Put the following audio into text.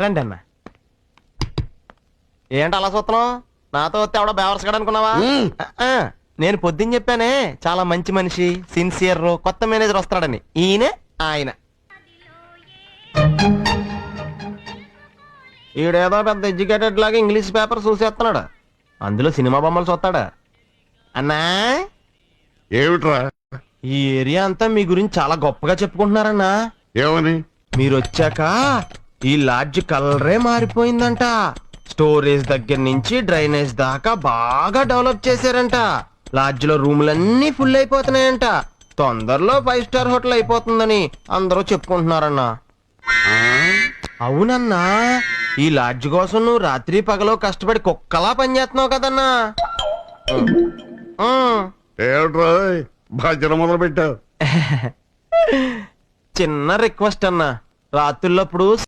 రండి అన్న. ఏంటి అలా చూస్తున్నావు? నాతో వస్తే ఎవడో బేవర్సగాడు అనుకున్నావా? నేను పొద్దున్న చెప్పానే చాలా మంచి మనిషి, సిన్సియర్, కొత్త మేనేజర్ వస్తాడని. ఈయనే ఆయన. ఈడేదో పెద్ద ఎడ్యుకేటెడ్ లాగా ఇంగ్లీష్ పేపర్ చూసేస్తున్నాడు, అందులో సినిమా బొమ్మలు చూస్తాడా? అన్నా, ఏమిట్రా? ఈ ఏరియా అంతా మీ గురించి చాలా గొప్పగా చెప్పుకుంటున్నారన్నా. ఏమని? మీరు వచ్చాక ఈ లాడ్జ్ కలరే మారిపోయిందంట. స్టోరేజ్ దగ్గర నుంచి డ్రైనేజ్ దాకా బాగా డెవలప్ చేశారంట. లాడ్జ్ లో రూములన్నీ ఫుల్ అయిపోతున్నాయంట. తొందరలో 5 స్టార్ హోటల్ అయిపోతుందని అందరూ చెప్పుకుంటున్నారన్నా. అవునన్నా, ఈ లాడ్జ్ కోసం నువ్వు రాత్రి పగలో కష్టపడి కుక్కలా పనిచేస్తున్నావు కదన్నా. ఏమిట్రా భజన మొదలు పెట్టావు? చిన్న రిక్వెస్ట్ అన్నా, రాత్రులప్పుడు